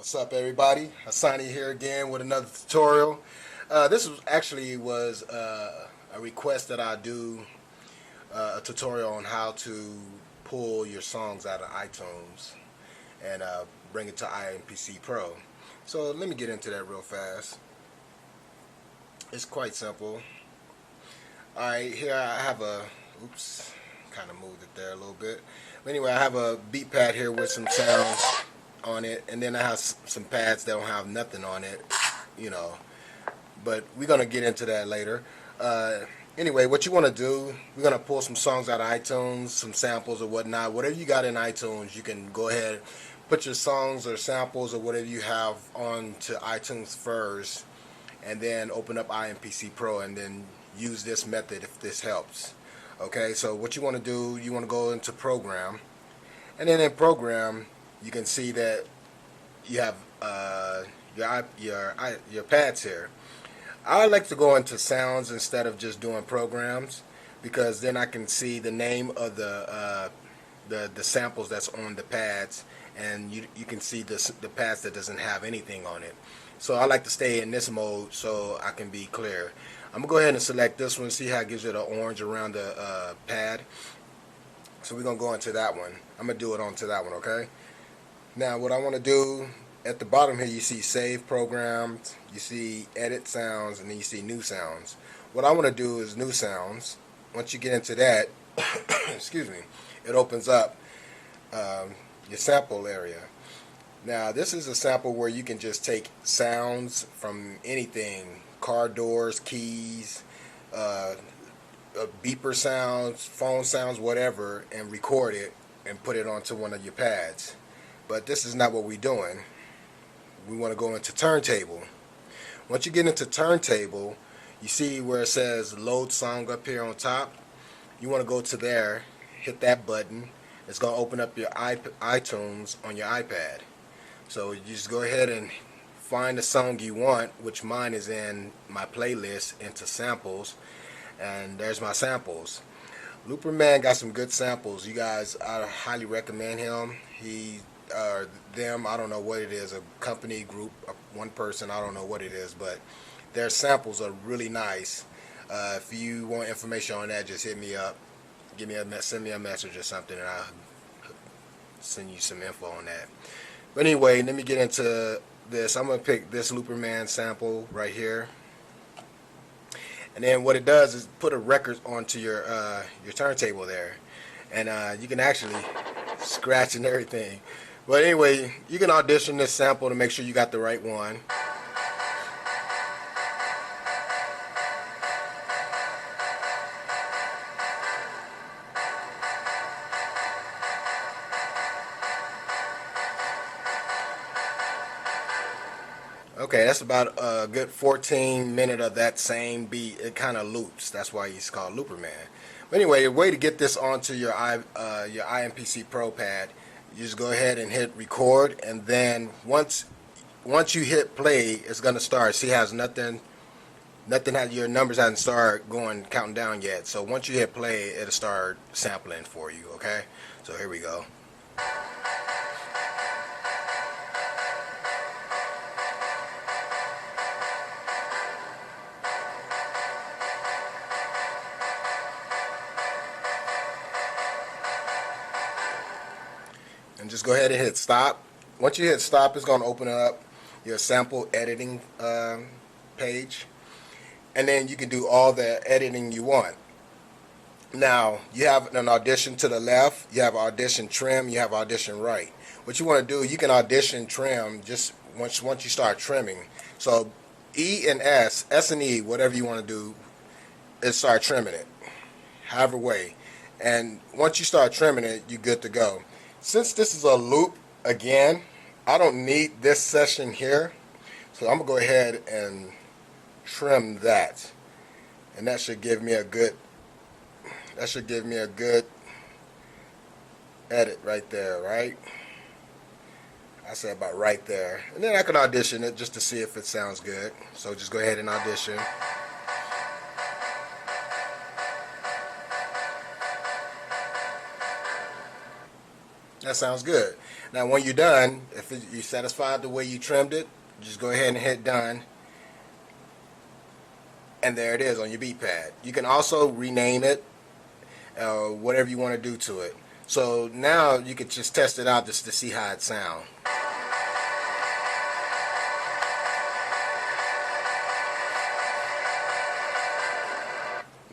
What's up, everybody? Hassani here again with another tutorial. This was actually a request that I do a tutorial on how to pull your songs out of iTunes and bring it to iMPC Pro. So let me get into that real fast. It's quite simple. Alright, here I have oops, kind of moved it there a little bit. But anyway, I have a beat pad here with some sounds on it, and then I have some pads that don't have nothing on it, you know, but we're going to get into that later. Anyway, what you want to do, we're going to pull some songs out of iTunes, some samples or whatnot. Whatever you got in iTunes, you can go ahead, put your songs or samples or whatever you have onto iTunes first, and then open up iMPC Pro and then use this method if this helps. Okay, so what you want to do, you want to go into Program, and then in Program you can see that you have your pads here. I like to go into sounds instead of just doing programs, because then I can see the name of the samples that's on the pads, and you can see the pads that doesn't have anything on it. So I like to stay in this mode so I can be clear. I'm gonna go ahead and select this one. See how it gives you the orange around the pad. So we're gonna go into that one. I'm gonna do it onto that one, okay? Now what I want to do, at the bottom here you see save programs, you see edit sounds, and then you see new sounds. What I want to do is new sounds. Once you get into that, excuse me, it opens up your sample area. Now this is a sample where you can just take sounds from anything, car doors, keys, beeper sounds, phone sounds, whatever, and record it and put it onto one of your pads. But this is not what we're doing. We want to go into turntable. Once you get into turntable, you see where it says load song up here on top. You want to go to there, hit that button. It's going to open up your iTunes on your iPad. So you just go ahead and find the song you want, which mine is in my playlist into samples, and there's my samples. Looper Man got some good samples. You guys, I highly recommend him. He them, I don't know what it is, a company, group, one person, I don't know what it is, but their samples are really nice. If you want information on that, just hit me up, send me a message or something, and I'll send you some info on that. But anyway, let me get into this. I'm going to pick this Looper Man sample right here. And then what it does is put a record onto your turntable there. And you can actually scratch and everything. But anyway, you can audition this sample to make sure you got the right one. Okay, that's about a good 14 minutes of that same beat. It kind of loops. That's why he's called Looper Man. But anyway, a way to get this onto your iMPC Pro pad, you just go ahead and hit record, and then once you hit play, it's gonna start. See, has nothing your numbers hasn't started counting down yet. So once you hit play, it'll start sampling for you. Okay, so here we go. And just go ahead and hit stop. Once you hit stop, it's going to open up your sample editing page, and then you can do all the editing you want. Now you have an audition to the left, you have audition trim, you have audition right. What you want to do, you can audition trim just once you start trimming. So E and S and E, whatever you want to do, is start trimming it, however way. And once you start trimming it, you're good to go. Since this is a loop, again, I don't need this session here, so I'm going to go ahead and trim that. And that should give me a good edit right there, right? I say about right there. And then I can audition it just to see if it sounds good. So just go ahead and audition. That sounds good. Now when you're done, if you're satisfied the way you trimmed it, just go ahead and hit done. And there it is on your beat pad. You can also rename it, whatever you want to do to it. So now you could just test it out just to see how it sounds.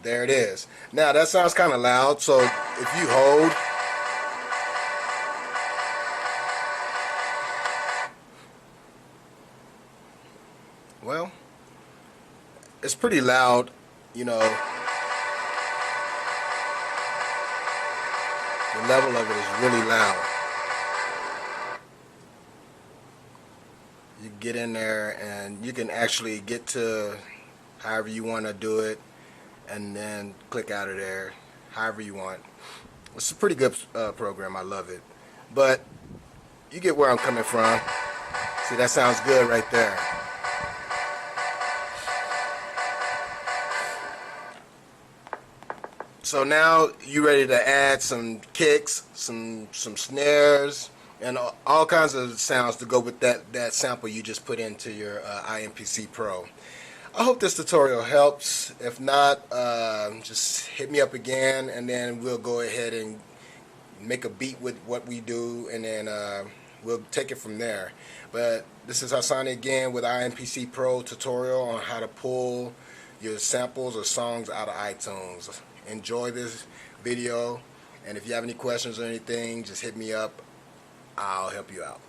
There it is. Now that sounds kind of loud, so if you hold, well, it's pretty loud, you know. The level of it is really loud. You get in there and you can actually get to however you want to do it, and then click out of there however you want. It's a pretty good program. I love it. But you get where I'm coming from. See, that sounds good right there. So now you're ready to add some kicks, some snares, and all kinds of sounds to go with that sample you just put into your iMPC Pro. I hope this tutorial helps. If not, just hit me up again, and then we'll go ahead and make a beat with what we do, and then we'll take it from there. But this is Hassani again with iMPC Pro tutorial on how to pull your samples or songs out of iTunes. Enjoy this video, and if you have any questions or anything, just hit me up. I'll help you out.